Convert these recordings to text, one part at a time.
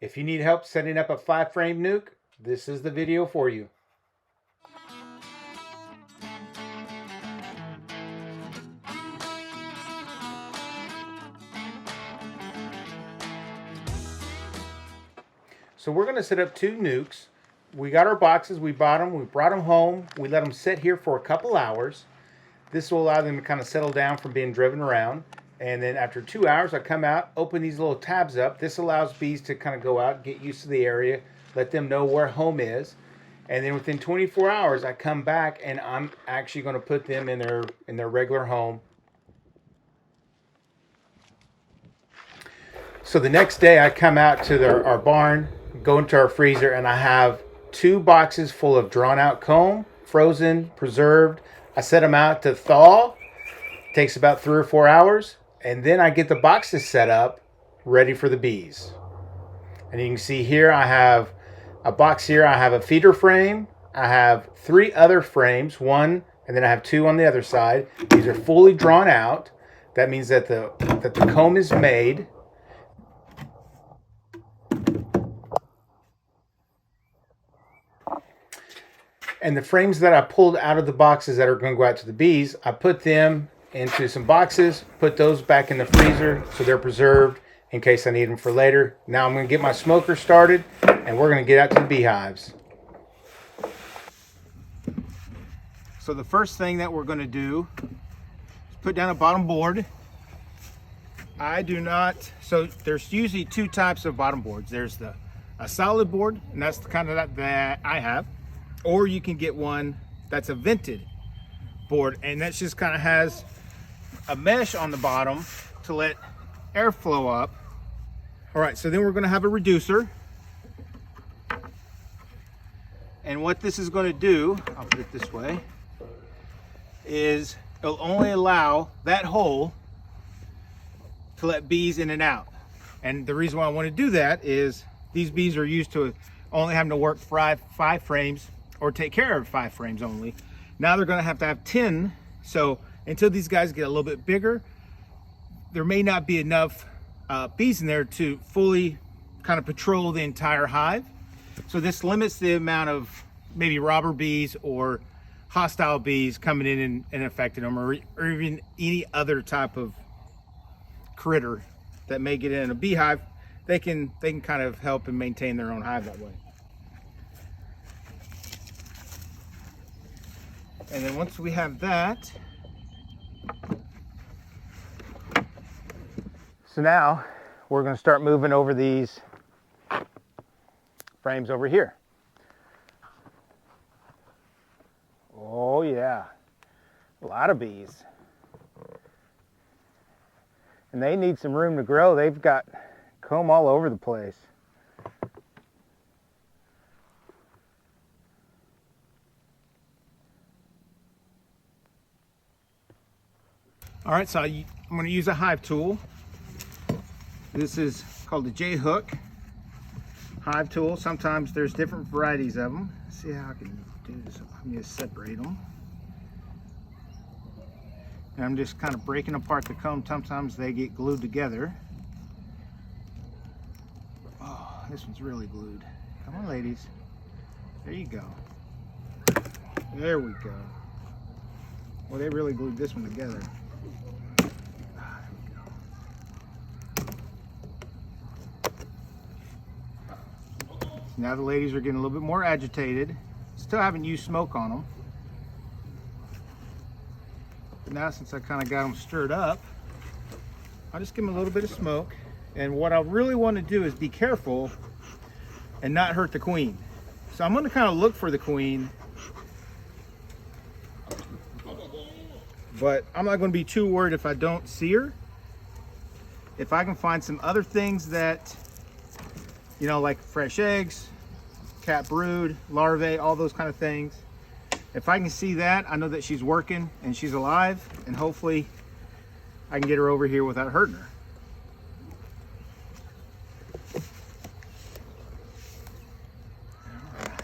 If you need help setting up a 5-frame nuke, this is the video for you. So we're going to set up 2 nukes. We got our boxes, we bought them, we brought them home, we let them sit here for a couple hours. This will allow them to kind of settle down from being driven around. And then after 2 hours, I come out, open these little tabs up. This allows bees to kind of go out, get used to the area, let them know where home is. And then within 24 hours, I come back and I'm actually going to put them in their regular home. So the next day, I come out to our barn, go into our freezer, and I have 2 boxes full of drawn out comb, frozen, preserved. I set them out to thaw. It takes about 3 or 4 hours. And then I get the boxes set up, ready for the bees. And you can see here I have a box here. I have a feeder frame. I have 3 other frames, 1, and then I have 2 on the other side. These are fully drawn out. That means that the comb is made. And the frames that I pulled out of the boxes that are going to go out to the bees, I put them into some boxes, put those back in the freezer so they're preserved in case I need them for later. Now I'm going to get my smoker started and we're going to get out to the beehives. So the first thing that we're going to do is put down a bottom board. So there's usually 2 types of bottom boards. There's a solid board, and that's the kind of that I have. Or you can get one that's a vented board, and that just kind of has a mesh on the bottom to let air flow up. All right, so then we're going to have a reducer. And what this is going to do, I'll put it this way, is it'll only allow that hole to let bees in and out. And the reason why I want to do that is these bees are used to only having to work 5 frames or take care of 5 frames only. Now they're going to have 10. So until these guys get a little bit bigger, there may not be enough bees in there to fully kind of patrol the entire hive. So this limits the amount of maybe robber bees or hostile bees coming in and affecting them, or even any other type of critter that may get in a beehive. They can kind of help and maintain their own hive that way. And then once we have that, so now we're going to start moving over these frames over here. Oh yeah, a lot of bees. And they need some room to grow. They've got comb all over the place. All right, so I'm going to use a hive tool. This is called the J-hook hive tool. Sometimes there's different varieties of them. Let's see how I can do this. I'm going to separate them. And I'm just kind of breaking apart the comb. Sometimes they get glued together. Oh, this one's really glued. Come on, ladies. There you go. There we go. Well, they really glued this one together. Now the ladies are getting a little bit more agitated. Still haven't used smoke on them. But now since I kind of got them stirred up, I'll just give them a little bit of smoke. And what I really want to do is be careful and not hurt the queen. So I'm going to kind of look for the queen, but I'm not going to be too worried if I don't see her. If I can find some other things that, you know, like fresh eggs, cat brood, larvae, all those kind of things. If I can see that, I know that she's working and she's alive, and hopefully I can get her over here without hurting her. All right.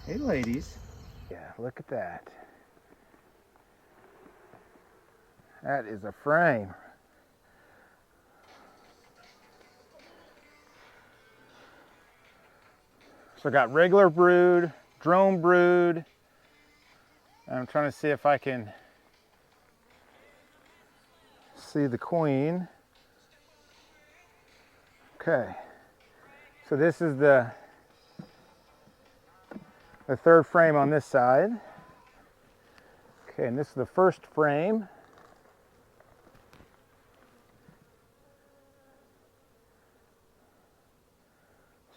Hey ladies. Yeah, look at that. That is a frame. So I got regular brood, drone brood. And I'm trying to see if I can see the queen. Okay, so this is the third frame on this side. Okay, and this is the first frame.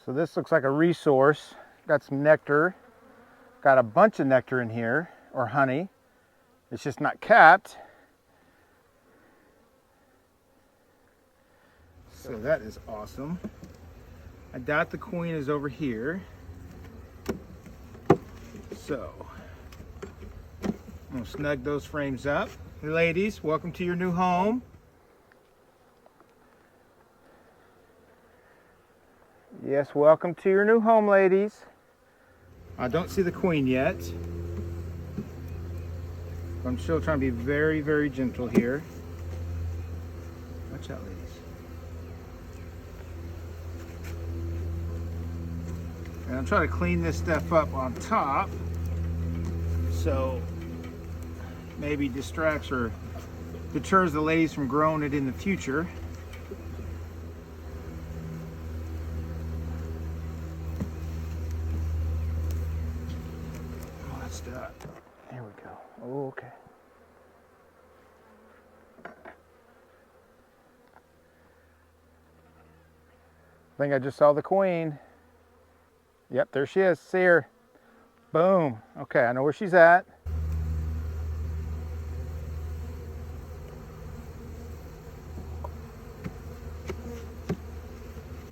So this looks like a resource. Got some nectar. Got a bunch of nectar in here, or honey. It's just not capped. So that is awesome. I doubt the queen is over here. So I'm gonna snug those frames up. Hey ladies, welcome to your new home. Yes, welcome to your new home, ladies. I don't see the queen yet. I'm still trying to be very, very gentle here. Watch out, ladies. And I'm trying to clean this stuff up on top, so maybe distracts or deters the ladies from growing it in the future. Oh, that's done. There we go. Oh, okay. I think I just saw the queen. Yep, there she is. See her. Boom. Okay, I know where she's at.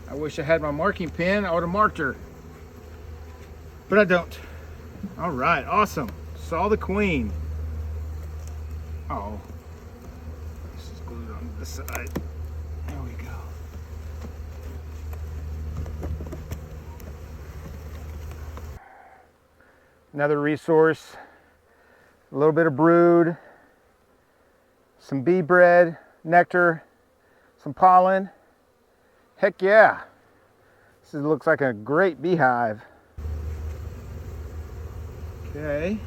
I wish I had my marking pen. I would have marked her. But I don't. All right, awesome. Saw the queen. Oh. This is glued on this side. There we go. Another resource, a little bit of brood, some bee bread, nectar, some pollen. Heck yeah, this looks like a great beehive. Okay,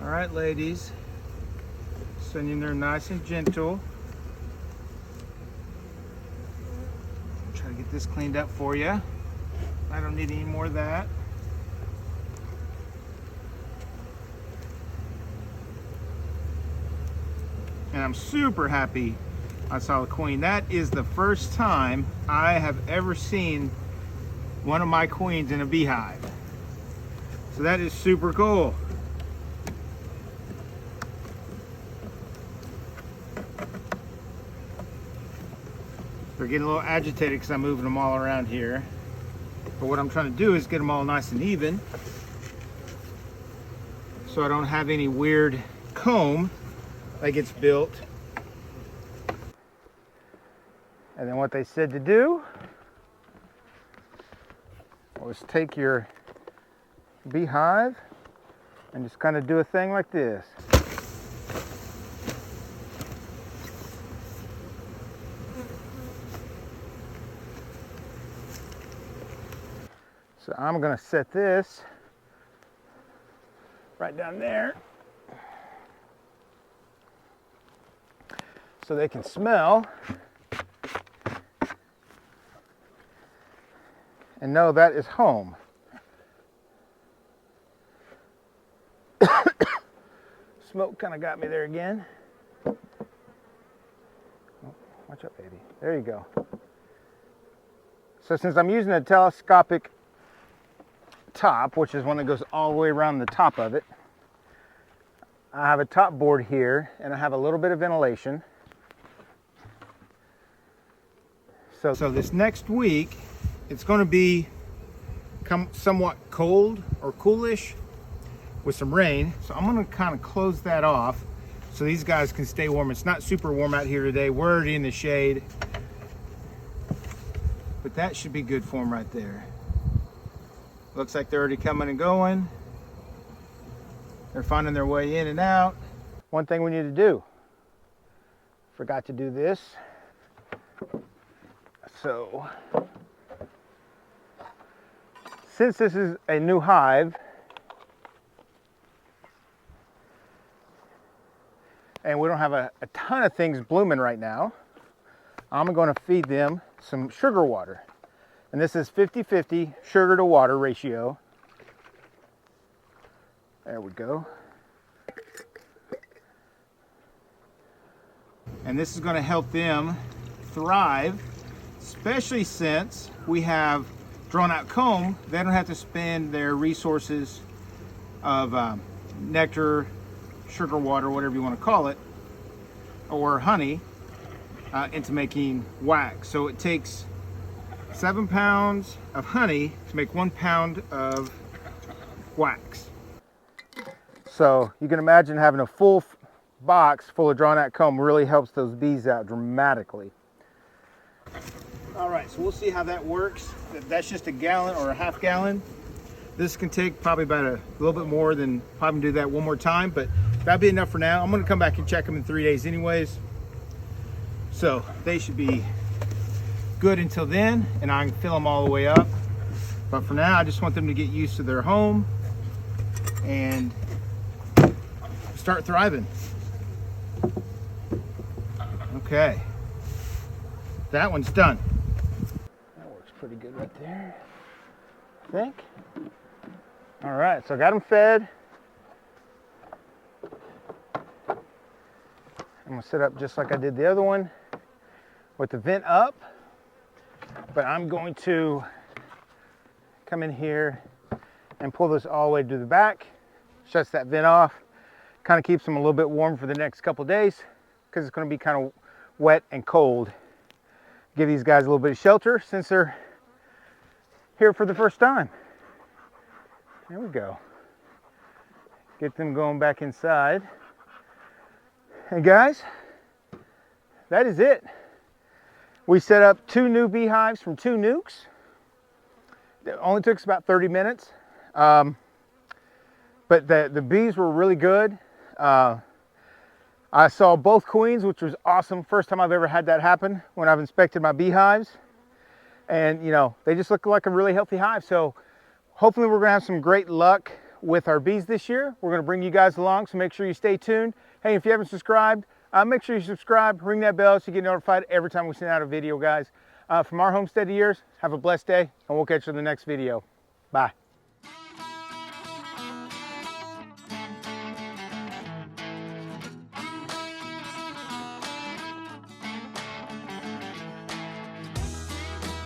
all right ladies, send you in there nice and gentle. I'll try to get this cleaned up for you. I don't need any more of that. And I'm super happy I saw the queen. That is the first time I have ever seen one of my queens in a beehive. So that is super cool. They're getting a little agitated because I'm moving them all around here. But what I'm trying to do is get them all nice and even, so I don't have any weird comb that gets built. And then what they said to do was take your beehive and just kind of do a thing like this. So I'm going to set this right down there so they can smell and know that is home. Smoke kind of got me there again. Oh, watch out, baby. There you go. So since I'm using a telescopic top, which is one that goes all the way around the top of it, I have a top board here and I have a little bit of ventilation. So this next week, it's going to be somewhat cold or coolish with some rain. So I'm going to kind of close that off so these guys can stay warm. It's not super warm out here today. We're already in the shade. But that should be good for them right there. Looks like they're already coming and going. They're finding their way in and out. One thing we need to do. Forgot to do this. So since this is a new hive, and we don't have a ton of things blooming right now, I'm going to feed them some sugar water. And this is 50-50 sugar to water ratio. There we go. And this is going to help them thrive, especially since we have drawn out comb. They don't have to spend their resources of nectar, sugar water, whatever you want to call it, or honey, into making wax. So it takes 7 pounds of honey to make 1 pound of wax. So you can imagine having a full box full of drawn out comb really helps those bees out dramatically. All right, so we'll see how that works. That's just a gallon or a half gallon. This can take probably about a little bit more than probably do that one more time, but that'll be enough for now. I'm gonna come back and check them in 3 days anyways. So they should be good until then, and I can fill them all the way up. But for now, I just want them to get used to their home and start thriving. Okay, that one's done. That works pretty good right there, I think. All right, so I got them fed. I'm gonna set up just like I did the other one with the vent up, but I'm going to come in here and pull this all the way to the back. Shuts that vent off, kind of keeps them a little bit warm for the next couple days because it's going to be kind of wet and cold. Give these guys a little bit of shelter since they're here for the first time. There we go. Get them going back inside. And guys, that is it. We set up 2 new beehives from 2 nukes. It only took us about 30 minutes. But the bees were really good. I saw both queens, which was awesome. First time I've ever had that happen when I've inspected my beehives. And you know, they just look like a really healthy hive. So hopefully we're gonna have some great luck with our bees this year. We're gonna bring you guys along, so make sure you stay tuned. Hey, if you haven't subscribed, make sure you subscribe, ring that bell so you get notified every time we send out a video, guys. From our homestead years, have a blessed day, and we'll catch you in the next video. Bye.